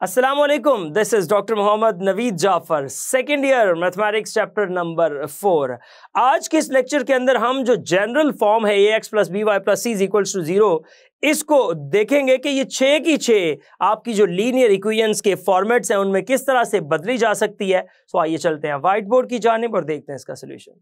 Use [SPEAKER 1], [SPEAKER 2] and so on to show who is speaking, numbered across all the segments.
[SPEAKER 1] अस्सलामुअलैकुम, this is doctor Mohammad Naveed Jafar, second year mathematics chapter number 4। आज के इस लेक्चर के अंदर हम जो जनरल फॉर्म है ax plus B Y plus C is equal to 0, इसको देखेंगे कि ये 6 की 6 आपकी जो लीनियर इक्वेशंस के फॉर्मेट्स हैं उनमें किस तरह से बदली जा सकती है। सो आइए चलते हैं व्हाइट बोर्ड की जानिब और देखते हैं इसका सोल्यूशन।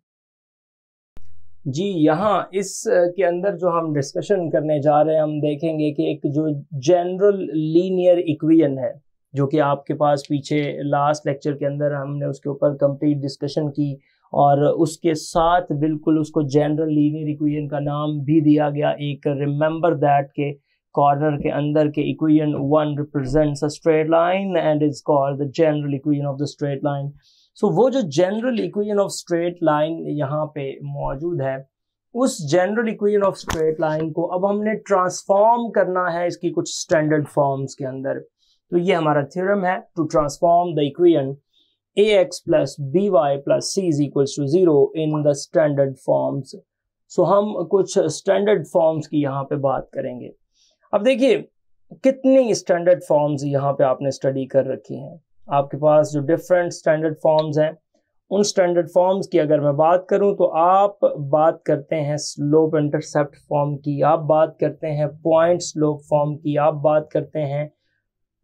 [SPEAKER 1] जी, यहाँ इस के अंदर जो हम डिस्कशन करने जा रहे हैं, हम देखेंगे कि एक जो जनरल लीनियर इक्वेशन है जो कि आपके पास पीछे लास्ट लेक्चर के अंदर हमने उसके ऊपर कंप्लीट डिस्कशन की और उसके साथ बिल्कुल उसको जनरल लीनियर इक्वेशन का नाम भी दिया गया। एक रिमेंबर दैट के कॉर्नर के अंदर के equation 1 represents a straight line and is called the general equation of the straight line. So वो जो general equation of straight line यहाँ पे मौजूद है, उस general equation of straight line को अब हमने ट्रांसफॉर्म करना है इसकी कुछ स्टैंडर्ड फॉर्म्स के अंदर। तो ये हमारा थ्योरम है to transform the equation ax plus B Y plus C is equal to 0 in the standard forms. So हम कुछ स्टैंडर्ड फॉर्म्स की यहाँ पे बात करेंगे। अब देखिए कितनी स्टैंडर्ड फॉर्म्स यहाँ पे आपने स्टडी कर रखी हैं। आपके पास जो डिफरेंट स्टैंडर्ड फॉर्म्स हैं, उन स्टैंडर्ड फॉर्म्स की अगर मैं बात करूं तो आप बात करते हैं स्लोप इंटरसेप्ट फॉर्म की, आप बात करते हैं पॉइंट स्लोप फॉर्म की, आप बात करते हैं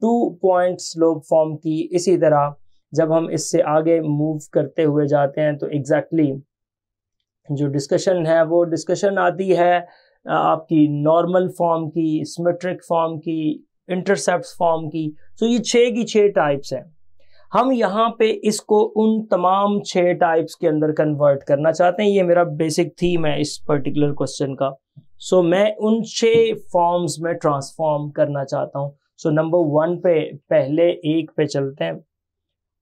[SPEAKER 1] 2 पॉइंट स्लोप फॉर्म की। इसी तरह जब हम इससे आगे मूव करते हुए जाते हैं तो एग्जैक्टली जो डिस्कशन है वो डिस्कशन आती है आपकी नॉर्मल फॉर्म की, सिमेट्रिक फॉर्म की, इंटरसेप्ट फॉर्म की। तो ये 6 की 6 टाइप्स हैं। हम यहाँ पे इसको उन तमाम 6 टाइप्स के अंदर कन्वर्ट करना चाहते हैं। ये मेरा बेसिक थीम है इस पर्टिकुलर क्वेश्चन का। सो मैं उन 6 फॉर्म्स में ट्रांसफॉर्म करना चाहता हूँ। सो नंबर 1 पे पहले एक पे चलते हैं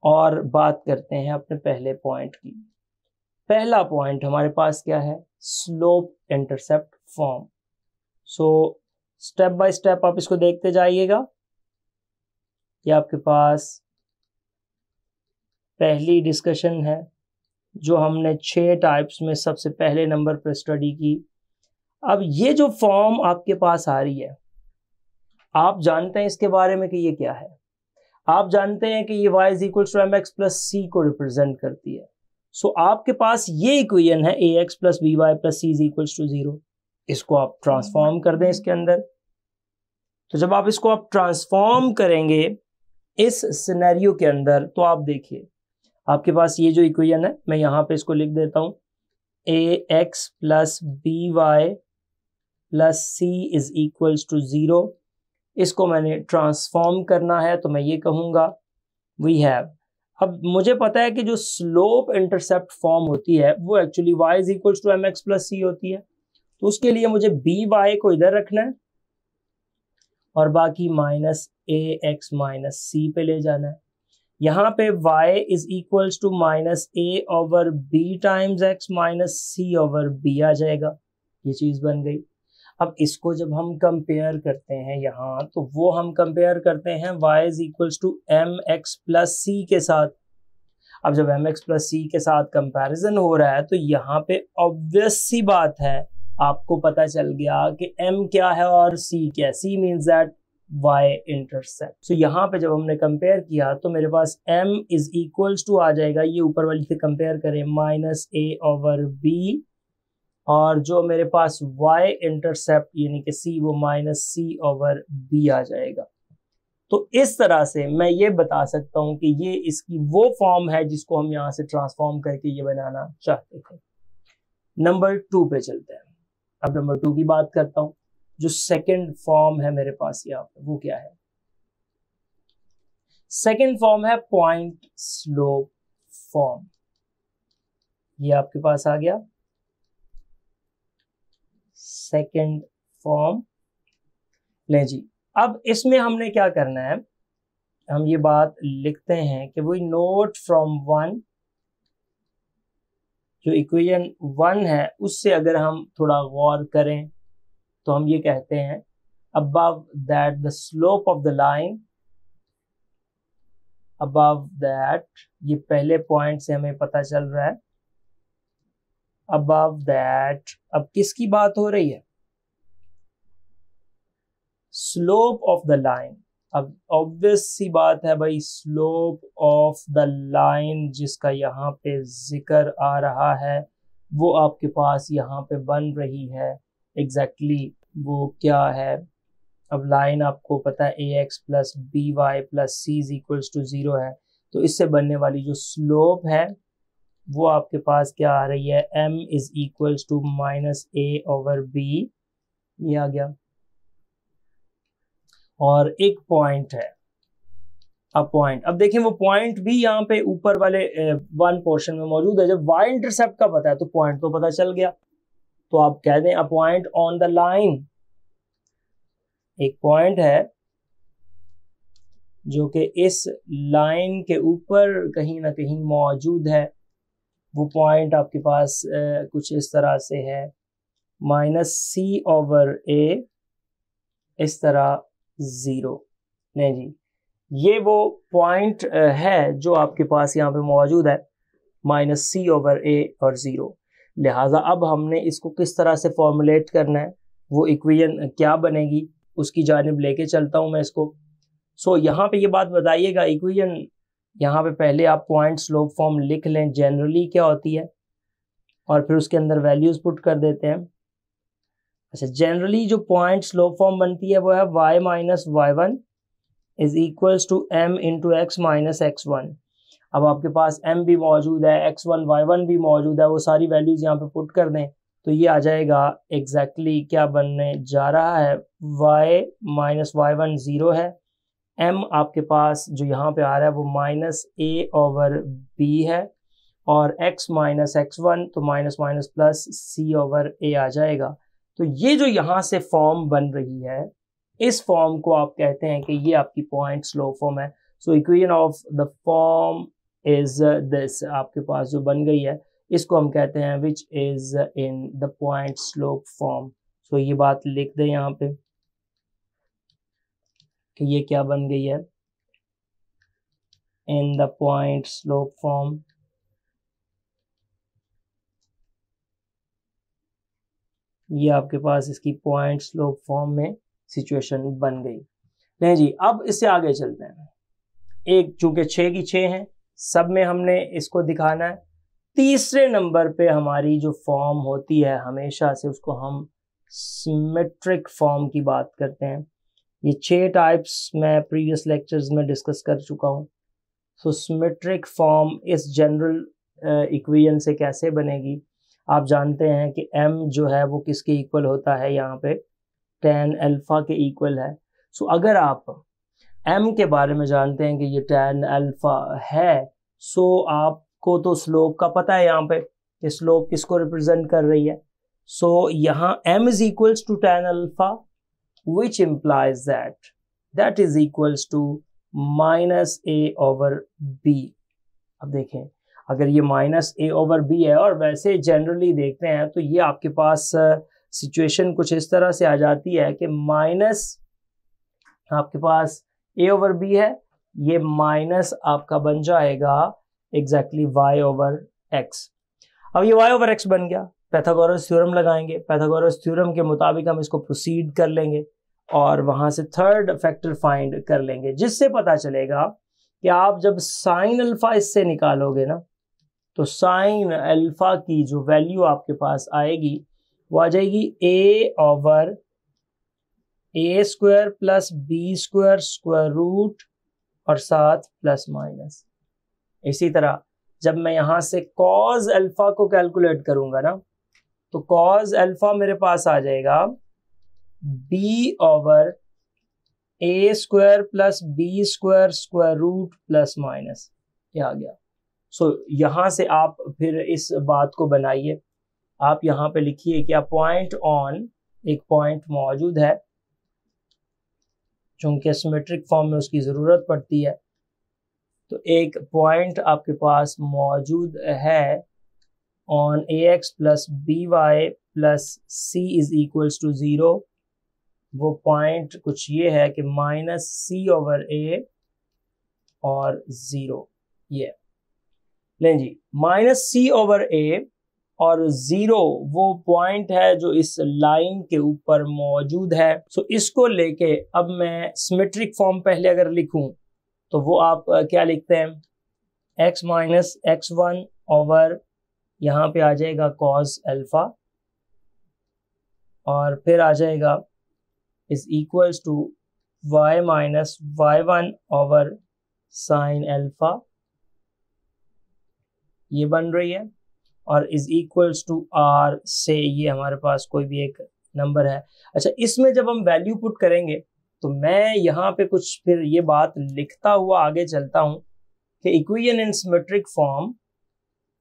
[SPEAKER 1] और बात करते हैं अपने पहले पॉइंट की। पहला पॉइंट हमारे पास क्या है? Slope intercept form. So step by step आप इसको देखते जाइएगा। ये आपके पास पहली डिस्कशन है जो हमने 6 टाइप्स में सबसे पहले नंबर पर स्टडी की। अब ये जो फॉर्म आपके पास आ रही है, आप जानते हैं इसके बारे में कि ये क्या है। आप जानते हैं कि ये y is equal to mx plus C को रिप्रेजेंट करती है। सो आपके पास ये इक्वेशन है ax plus B Y plus C is equal to 0। इसको आप ट्रांसफॉर्म कर दें इसके अंदर। तो जब आप इसको आप ट्रांसफॉर्म करेंगे इस सिनेरियो के अंदर, तो आप देखिए आपके पास ये जो इक्वेशन है, मैं यहाँ पे इसको लिख देता हूँ ax plus B Y plus C is equal to 0। इसको मैंने ट्रांसफॉर्म करना है तो मैं ये कहूँगा वी हैव। अब मुझे पता है कि जो स्लोप इंटरसेप्ट फॉर्म होती है वो actually y is equal to mx plus C होती है। तो उसके लिए मुझे बी वाई को इधर रखना है और बाकी माइनस ax माइनस सी पे ले जाना है। यहाँ पे y is equal to minus a over b times x minus c over b आ जाएगा। ये चीज बन गई। अब इसको जब हम कंपेयर करते हैं यहाँ, तो वो हम कंपेयर करते हैं y is equal to mx plus c के साथ। अब जब mx प्लस c के साथ कंपैरिजन हो रहा है तो यहाँ पे ऑब्वियस सी बात है, आपको पता चल गया कि m क्या है और c क्या है। c means that y intercept. So यहाँ पे जब हमने कंपेयर किया तो मेरे पास m इज इक्वल टू आ जाएगा, ये ऊपर वाली से कंपेयर करें, माइनस a ओवर b, और जो मेरे पास y इंटरसेप्ट यानी कि c वो माइनस c ओवर b आ जाएगा। तो इस तरह से मैं ये बता सकता हूँ कि ये इसकी वो फॉर्म है जिसको हम यहाँ से ट्रांसफॉर्म करके ये बनाना चाहते थे। नंबर 2 पे चलते हैं। अब नंबर 2 की बात करता हूँ। जो सेकंड फॉर्म है मेरे पास यहाँ पे, वो क्या है? सेकंड फॉर्म है पॉइंट स्लोप फॉर्म। ये आपके पास आ गया सेकंड फॉर्म। ले जी, अब इसमें हमने क्या करना है, हम ये बात लिखते हैं कि वी नोट फ्रॉम 1, जो इक्वेशन 1 है उससे अगर हम थोड़ा गौर करें तो हम ये कहते हैं above that the slope of the line, above that, ये पहले पॉइंट से हमें पता चल रहा है above that। अब किसकी बात हो रही है? Slope of the line. अब ऑब्वियस सी बात है भाई, स्लोप ऑफ द लाइन जिसका यहाँ पे जिक्र आ रहा है वो आपके पास यहाँ पे बन रही है। एग्जैक्टली वो क्या है? अब लाइन आपको पता है ax plus B Y plus C is equals to 0 है, तो इससे बनने वाली जो स्लोप है वो आपके पास क्या आ रही है? m is equals to minus a over b, ये आ गया। और एक पॉइंट है, अब पॉइंट, अब देखें वो पॉइंट भी यहाँ पे ऊपर वाले वन पोर्शन में मौजूद है। जब y इंटरसेप्ट का पता है तो पॉइंट तो पता चल गया, तो आप कह दें a point on the line. एक पॉइंट है जो कि इस लाइन के ऊपर कहीं ना कहीं मौजूद है। वो पॉइंट आपके पास कुछ इस तरह से है, माइनस सी ओवर ए, इस तरह 0। नहीं जी, ये वो पॉइंट है जो आपके पास यहाँ पे मौजूद है, माइनस सी ओवर ए और 0। लिहाजा अब हमने इसको किस तरह से फॉर्मुलेट करना है, वो इक्वेशन क्या बनेगी उसकी जानिब लेके चलता हूँ मैं इसको। सो यहाँ पे ये बात बताइएगा, इक्वेशन यहाँ पे पहले आप पॉइंट स्लोप फॉर्म लिख लें, जनरली क्या होती है, और फिर उसके अंदर वैल्यूज पुट कर देते हैं। अच्छा, जनरली जो पॉइंट स्लोप फॉर्म बनती है वो है y minus y one is equals to m into x minus x one. अब आपके पास m भी मौजूद है, x1 y1 भी मौजूद है, वो सारी वैल्यूज यहाँ पे पुट कर दें तो ये आ जाएगा एग्जैक्टली क्या बनने जा रहा है, y माइनस वाई वन 0 है, m आपके पास जो यहाँ पे आ रहा है वो माइनस a ओवर b है, और x माइनस एक्स वन तो minus minus plus c over a आ जाएगा। तो ये जो यहाँ से फॉर्म बन रही है, इस फॉर्म को आप कहते हैं कि ये आपकी पॉइंट स्लोप फॉर्म है। So equation of the form is this, आपके पास जो बन गई है इसको हम कहते हैं which is in the point slope form. So ये बात लिख दें यहाँ पे कि ये क्या बन गई है, इन द पॉइंट स्लोप फॉर्म। ये आपके पास इसकी पॉइंट स्लोप फॉर्म में सिचुएशन बन गई। नहीं जी, अब इससे आगे चलते हैं। एक चूंकि 6 की 6 है, सब में हमने इसको दिखाना है। तीसरे नंबर पे हमारी जो फॉर्म होती है हमेशा से, उसको हम सिमेट्रिक फॉर्म की बात करते हैं। ये 6 टाइप्स मैं प्रीवियस लेक्चर्स में डिस्कस कर चुका हूँ। सो सिमेट्रिक फॉर्म इस जनरल इक्वेशन से कैसे बनेगी? आप जानते हैं कि m जो है वो किसके इक्वल होता है, यहाँ पे tan अल्फा के इक्वल है। सो अगर आप m के बारे में जानते हैं कि ये tan अल्फा है, सो आपको तो स्लोप का पता है यहाँ पे कि स्लोप किसको रिप्रेजेंट कर रही है। सो यहाँ m is equals to tan alpha which implies that is equals to minus a over b। अब देखें, अगर ये माइनस a ओवर b है, और वैसे जनरली देखते हैं तो ये आपके पास सिचुएशन कुछ इस तरह से आ जाती है कि माइनस आपके पास a ओवर b है, ये माइनस आपका बन जाएगा एग्जैक्टली y ओवर x। अब ये y ओवर x बन गया, पाइथागोरस थ्योरम लगाएंगे, पाइथागोरस थ्योरम के मुताबिक हम इसको प्रोसीड कर लेंगे और वहां से थर्ड फैक्टर फाइंड कर लेंगे, जिससे पता चलेगा कि आप जब साइन अल्फा इससे निकालोगे ना, तो साइन अल्फा की जो वैल्यू आपके पास आएगी वो आ जाएगी a over a square plus b square square root और साथ प्लस माइनस। इसी तरह जब मैं यहां से कॉज अल्फा को कैलकुलेट करूंगा ना, तो कॉज अल्फा मेरे पास आ जाएगा b over a square plus b square square root plus minus, ये आ गया। सो यहाँ से आप फिर इस बात को बनाइए, आप यहाँ पे लिखिए क्या पॉइंट ऑन, एक पॉइंट मौजूद है, चूंकि सिमेट्रिक फॉर्म में उसकी ज़रूरत पड़ती है, तो एक पॉइंट आपके पास मौजूद है on ax plus B Y plus C is equals to 0। वो पॉइंट कुछ ये है कि माइनस सी ओवर a और 0। ये लें जी, माइनस सी ओवर a और 0 वो पॉइंट है जो इस लाइन के ऊपर मौजूद है। सो इसको लेके अब मैं सिमेट्रिक फॉर्म पहले अगर लिखूं तो वो आप क्या लिखते हैं, x माइनस x1 ओवर यहाँ पे आ जाएगा cos अल्फा और फिर आ जाएगा is equals to y minus y1 over sine alpha, ये बन रही है, और इज इक्वल्स टू r से ये हमारे पास कोई भी एक नंबर है। अच्छा, इसमें जब हम वैल्यू पुट करेंगे तो मैं यहाँ पे कुछ फिर ये बात लिखता हुआ आगे चलता हूँ कि इक्वेशन इन सिमेट्रिक फॉर्म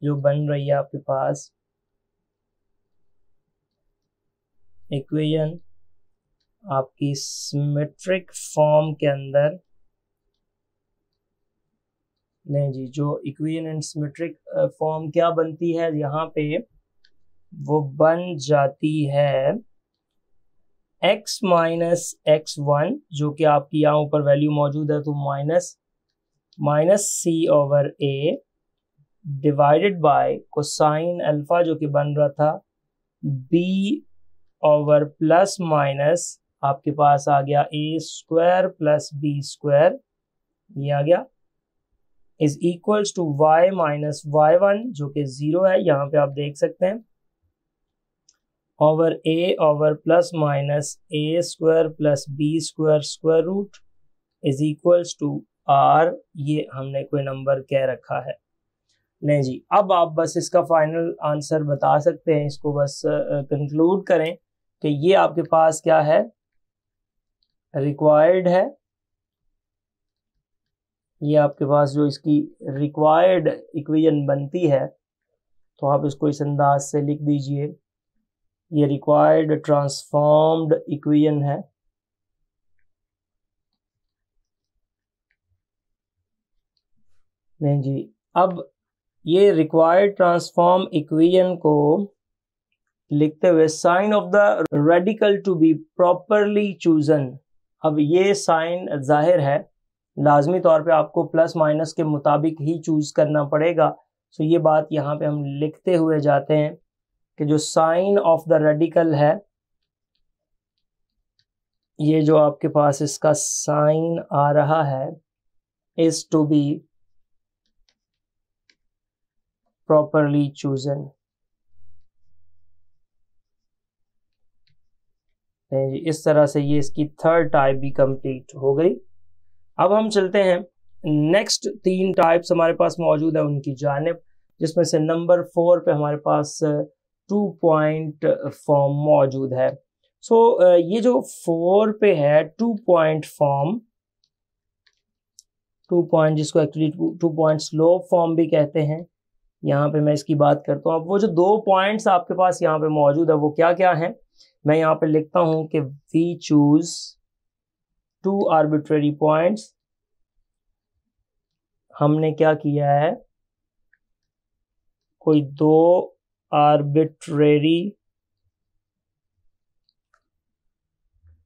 [SPEAKER 1] जो बन रही है आपके पास, इक्वेशन आपकी सिमेट्रिक फॉर्म के अंदर, नहीं जी, जो इक्वेशन इन सिमेट्रिक फॉर्म क्या बनती है यहाँ पे, वो बन जाती है x माइनस x1 जो कि आपकी यहाँ ऊपर वैल्यू मौजूद है, तो minus c over a divided by cosine alpha जो कि बन रहा था b ओवर प्लस माइनस आपके पास आ गया a square plus b square, ये आ गया, is equals to y minus y1 जो कि 0 है, यहाँ पे आप देख सकते हैं, over a over plus minus a square plus b square square root is equals to r, ये हमने कोई नंबर कह रखा है। नहीं जी, अब आप बस इसका फाइनल आंसर बता सकते हैं, इसको बस कंक्लूड करें कि ये आपके पास क्या है, रिक्वायर्ड है, ये आपके पास जो इसकी रिक्वायर्ड इक्वेशन बनती है, तो आप इसको इस अंदाज से लिख दीजिए, ये रिक्वायर्ड ट्रांसफॉर्म्ड इक्वेशन है। नहीं जी, अब ये रिक्वायर्ड ट्रांसफॉर्म इक्वेशन को लिखते हुए sign of the radical to be properly chosen, अब ये साइन जाहिर है लाजमी तौर पे आपको प्लस माइनस के मुताबिक ही चूज करना पड़ेगा। सो ये बात यहाँ पे हम लिखते हुए जाते हैं कि जो साइन ऑफ द रेडिकल है, ये जो आपके पास इसका साइन आ रहा है, is to be properly chosen. इस तरह से ये इसकी थर्ड टाइप भी कंप्लीट हो गई। अब हम चलते हैं नेक्स्ट 3 टाइप्स हमारे पास मौजूद है उनकी जानिब, जिसमें से नंबर 4 पे हमारे पास 2 पॉइंट फॉर्म मौजूद है। सो ये जो 4 पे है 2 पॉइंट फॉर्म, 2 पॉइंट जिसको एक्चुअली 2 पॉइंट स्लोप फॉर्म भी कहते हैं, यहाँ पे मैं इसकी बात करता हूँ। अब वो जो 2 पॉइंट्स आपके पास यहाँ पे मौजूद है वो क्या क्या हैं, मैं यहाँ पे लिखता हूँ कि वी चूज 2 आर्बिट्रेरी पॉइंट्स। हमने क्या किया है, कोई 2 आर्बिट्रेरी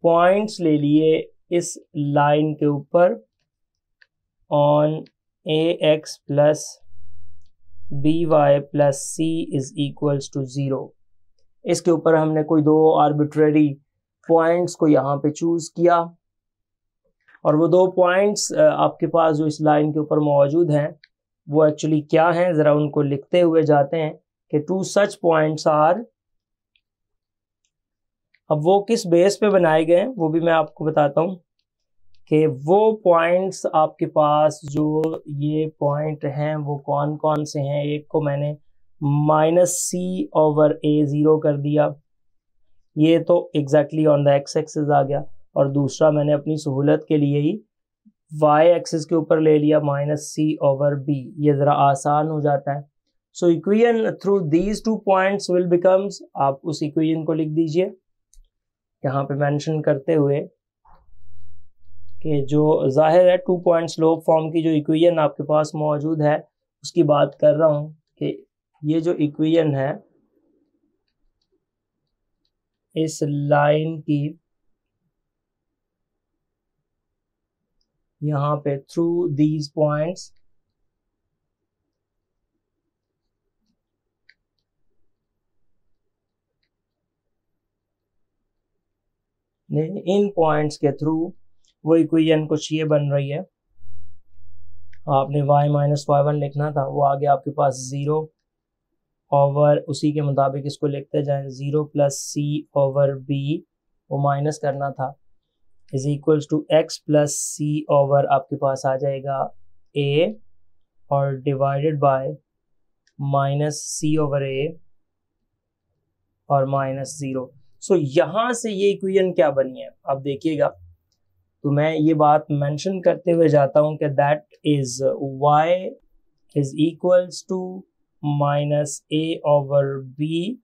[SPEAKER 1] पॉइंट्स ले लिए इस लाइन के ऊपर on ax plus by plus c is equals to 0। इसके ऊपर हमने कोई 2 आर्बिट्रेरी पॉइंट्स को यहाँ पे चूज किया, और वो 2 पॉइंट्स आपके पास जो इस लाइन के ऊपर मौजूद हैं वो एक्चुअली क्या हैं, जरा उनको लिखते हुए जाते हैं कि 2 सच पॉइंट्स आर। अब वो किस बेस पे बनाए गए हैं वो भी मैं आपको बताता हूँ कि वो पॉइंट्स आपके पास जो ये पॉइंट हैं वो कौन कौन से हैं। एक को मैंने -c ओवर a 0 कर दिया, ये तो exactly on the x axis आ गया, और दूसरा मैंने अपनी सहूलत के लिए ही y एक्सिस के ऊपर ले लिया -c ओवर b, ये ज़रा आसान हो जाता है। So equation through these 2 points will becomes, आप उस इक्वेशन को लिख दीजिए यहाँ पे मेंशन करते हुए कि जो जाहिर है 2 पॉइंट स्लोप फॉर्म की जो इक्वेशन आपके पास मौजूद है उसकी बात कर रहा हूँ कि ये जो इक्वेशन है इस लाइन की, यहाँ पे through these points in points के थ्रू वो इक्वेशन कुछ ये बन रही है, आपने y माइनस y1 लिखना था, वो आ गया आपके पास 0 ओवर, उसी के मुताबिक इसको लिखते जाएं 0 प्लस c ओवर b, वो माइनस करना था, is equals to x plus c over आपके पास आ जाएगा a और divided by minus c over a और माइनस 0। सो यहाँ से ये इक्वेशन क्या बनी है अब देखिएगा, तो मैं ये बात मेंशन करते हुए जाता हूँ कि that is y is equals to minus a over b,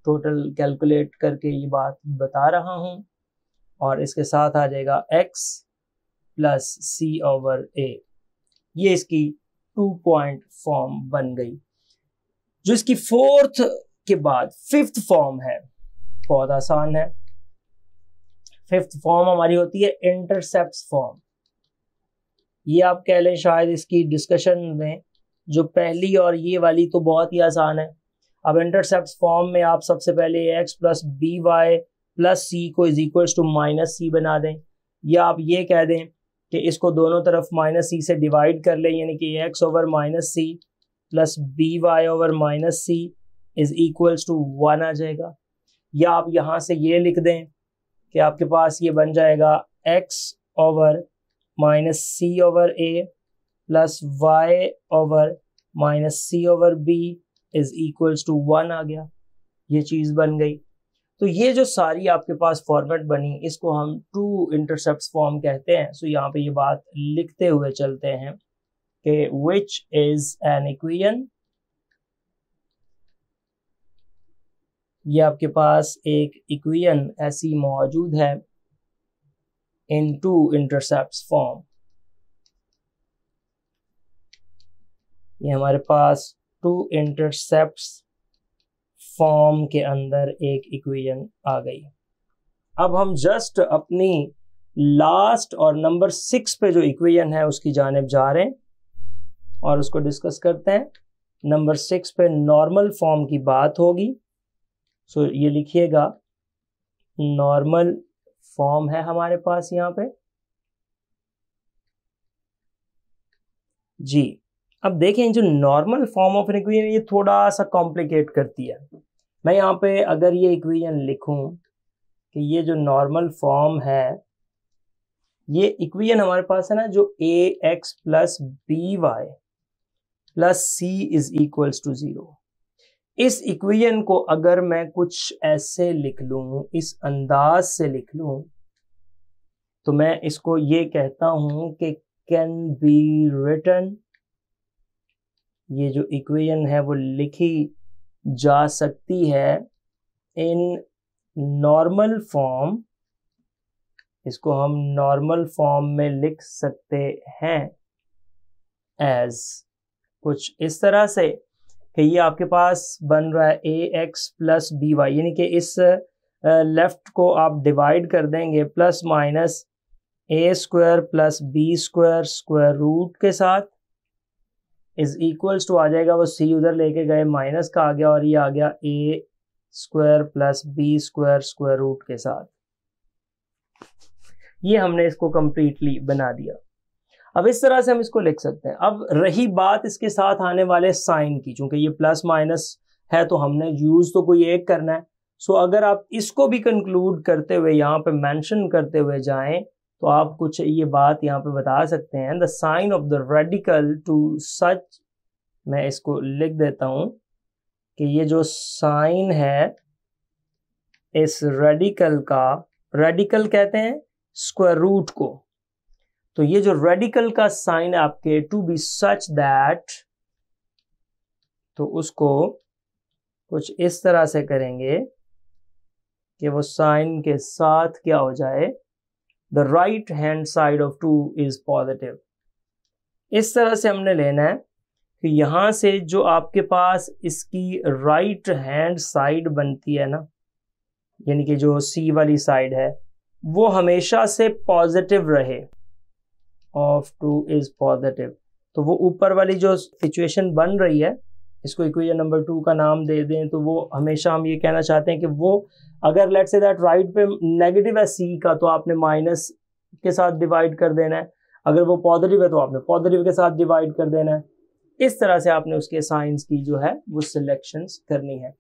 [SPEAKER 1] total calculate करके ये बात बता रहा हूँ, और इसके साथ आ जाएगा x plus c over a। ये इसकी 2 पॉइंट फॉर्म बन गई। जो इसकी फोर्थ के बाद फिफ्थ फॉर्म है, बहुत आसान है। फिफ्थ फॉर्म हमारी होती है इंटरसेप्ट फॉर्म। ये आप कह लें शायद इसकी डिस्कशन में जो पहली और ये वाली तो बहुत ही आसान है। अब इंटरसेप्ट फॉर्म में आप सबसे पहले x plus B Y plus c को is equals to minus c बना दें, या आप ये कह दें कि इसको दोनों तरफ माइनस c से डिवाइड कर लें, यानी कि x over minus c plus B y over minus c is equals to 1 आ जाएगा। या आप यहाँ से ये लिख दें कि आपके पास ये बन जाएगा x over minus c over a plus y over minus c over b is equals to 1 आ गया। ये चीज़ बन गई। तो ये जो सारी आपके पास फॉर्मेट बनी, इसको हम टू इंटरसेप्ट फॉर्म कहते हैं। सो यहाँ पे ये बात लिखते हुए चलते हैं कि विच इज एन इक्वेशन, ये आपके पास एक इक्वेशन ऐसी मौजूद है इन टू इंटरसेप्ट फॉर्म। ये हमारे पास टू इंटरसेप्ट फॉर्म के अंदर एक इक्वेशन आ गई। अब हम जस्ट अपनी लास्ट और नंबर 6 पे जो इक्वेशन है उसकी जानिब जा रहे हैं और उसको डिस्कस करते हैं। नंबर 6 पे नॉर्मल फॉर्म की बात होगी। सो ये लिखिएगा, नॉर्मल फॉर्म है हमारे पास यहाँ पे जी। अब देखें, जो normal form of an equation ये थोड़ा सा कॉम्प्लिकेट करती है। मैं यहाँ पे अगर ये इक्वेशन लिखूं कि ये जो नॉर्मल फॉर्म है, ये इक्वेशन हमारे पास है ना, जो ax plus B Y plus C is equals to 0। इस इक्वेशन को अगर मैं कुछ ऐसे लिख लूं, इस अंदाज से लिख लूं, तो मैं इसको ये कहता हूं कि कैन बी रिटन, ये जो इक्वेशन है वो लिखी जा सकती है इन नॉर्मल फॉर्म। इसको हम नॉर्मल फॉर्म में लिख सकते हैं एज कुछ इस तरह से कि ये आपके पास बन रहा है ax प्लस बी वाई, यानी कि इस लेफ्ट को आप डिवाइड कर देंगे plus minus a square plus b square square root के साथ इज इक्वल्स टू आ जाएगा, वो c उधर लेके गए माइनस का आ गया और ये आ गया a square plus b square square root के साथ। ये हमने इसको कंप्लीटली बना दिया। अब इस तरह से हम इसको लिख सकते हैं। अब रही बात इसके साथ आने वाले साइन की, चूंकि ये प्लस माइनस है तो हमने यूज तो कोई एक करना है। सो अगर आप इसको भी कंक्लूड करते हुए यहाँ पे मेंशन करते हुए जाएं तो आप कुछ ये बात यहाँ पे बता सकते हैं, the sign of the radical to such, मैं इसको लिख देता हूं कि ये जो साइन है इस रेडिकल का, रेडिकल कहते हैं स्क्वायर रूट को, तो ये जो रेडिकल का साइन है आपके टू बी सच दैट, तो उसको कुछ इस तरह से करेंगे कि वो साइन के साथ क्या हो जाए, the right hand side of 2 is positive. इस तरह से हमने लेना है कि यहां से जो आपके पास इसकी राइट हैंड साइड बनती है ना, यानी कि जो सी वाली साइड है वो हमेशा से पॉजिटिव रहे, ऑफ 2 इज पॉजिटिव। तो वो ऊपर वाली जो सिचुएशन बन रही है इसको इक्वेशन नंबर 2 का नाम दे दें, तो वो हमेशा हम ये कहना चाहते हैं कि वो अगर लेट्स से दैट राइट पे नेगेटिव है सी का, तो आपने माइनस के साथ डिवाइड कर देना है, अगर वो पॉजिटिव है तो आपने पॉजिटिव के साथ डिवाइड कर देना है। इस तरह से आपने उसके साइंस की जो है वो सिलेक्शंस करनी है।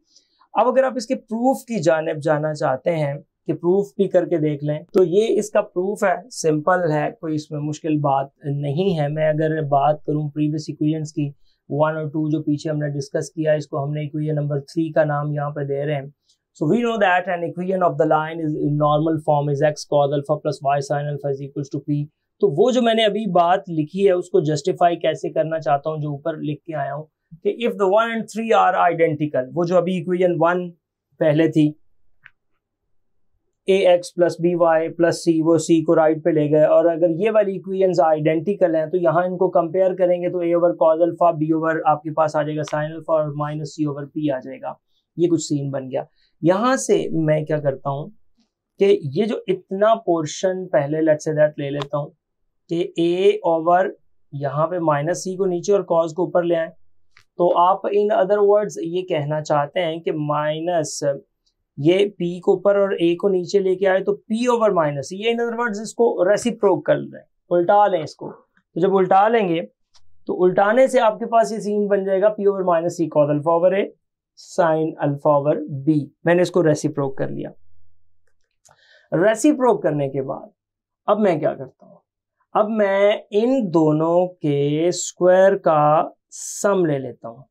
[SPEAKER 1] अब अगर आप इसके प्रूफ की जानिब जाना चाहते हैं कि प्रूफ भी करके देख लें, तो ये इसका प्रूफ है, सिंपल है, कोई इसमें मुश्किल बात नहीं है। मैं अगर बात करूं प्रीवियस इक्वेशंस की 1 और 2 जो पीछे हमने डिस्कस किया, इसको हमने इक्वेशन नंबर 3 का नाम यहाँ पे दे रहे हैं। So we know that an equation of the line is in normal form is x cos alpha plus y sin अल्फा इज इक्वल्स टू p। तो वो जो मैंने अभी बात लिखी है उसको जस्टिफाई कैसे करना चाहता हूँ, जो ऊपर लिख के आया हूँ कि if the 1 and 3 are identical, वो जो अभी इक्वेशन 1 पहले थी ax plus B Y plus C, वो c को राइट पे ले गए, और अगर ये वाली इक्वेशंस आइडेंटिकल हैं तो यहाँ इनको कंपेयर करेंगे तो a over cos alpha b over आपके पास आ जाएगा साइन अल्फा और माइनस c ओवर p आ जाएगा। ये कुछ सीन बन गया। यहाँ से मैं क्या करता हूँ कि ये जो इतना पोर्शन पहले लेट्स से दैट ले लेता हूँ कि a ओवर यहाँ पे माइनस c को नीचे और cos को ऊपर ले आए, तो आप इन अदर वर्ड्स ये कहना चाहते हैं कि माइनस ये p को ऊपर और a को नीचे लेके आए तो p ओवर माइनस, ये इन अदर वर्ड्स इसको रेसिप्रोक कर रहे हैं, उल्टा लें इसको। तो जब उल्टा लेंगे तो उल्टाने से आपके पास ये सीन बन जाएगा p over minus c cos alpha over a sine alpha over b। मैंने इसको रेसिप्रोक कर लिया। रेसिप्रोक करने के बाद अब मैं क्या करता हूं, अब मैं इन दोनों के स्क्वायर का सम ले लेता हूं।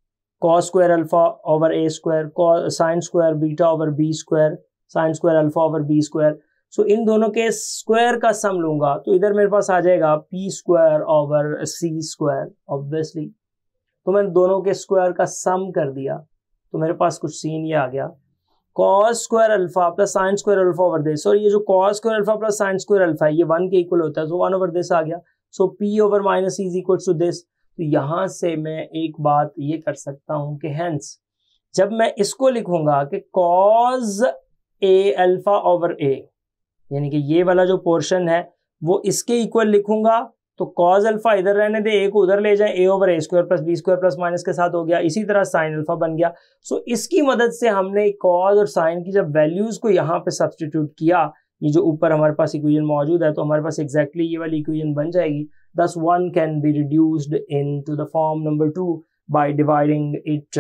[SPEAKER 1] cos square alpha over a square, sine square beta over b square, sine square alpha over b square. So इन दोनों के स्क्वायर का सम लूंगा तो इधर मेरे पास आ जाएगा p square over c square obviously. तो मैंने दोनों के स्क्वायर का सम कर दिया तो मेरे पास कुछ सीन ये आ गया, cos square alpha plus sign square alpha over this, और ये जो cos square alpha plus sign square alpha है ये 1 के इक्वल होता है, तो 1 ओवर दिस आ गया। So p over minus is equal to this. तो यहां से मैं एक बात ये कर सकता हूं कि हेंस जब मैं इसको लिखूंगा कि cos a alpha over a, यानी कि ये वाला जो पोर्शन है वो इसके इक्वल लिखूंगा, तो cos अल्फा इधर रहने दे, a को उधर ले जाए, a over a square plus b square plus minus के साथ हो गया। इसी तरह साइन अल्फा बन गया। सो इसकी मदद से हमने cos और साइन की जब वैल्यूज को यहाँ पे सब्सटीट्यूट किया, ये जो ऊपर हमारे पास इक्वेशन मौजूद है, तो हमारे पास एग्जैक्टली ये वाली इक्वेशन बन जाएगी। Thus one can be reduced into the form number 2 by dividing it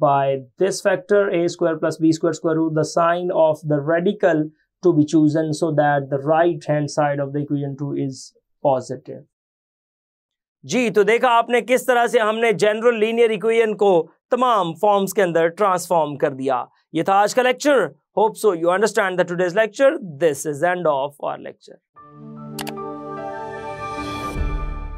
[SPEAKER 1] by this factor a square plus b square square root the sign of the radical to be chosen so that the right hand side of the equation 2 is positive। जी, तो देखा आपने किस तरह से हमने general linear equation को तमाम forms के अंदर ट्रांसफॉर्म कर दिया। ये था आज का lecture. Hope so you understand the today's lecture. This is end of our lecture.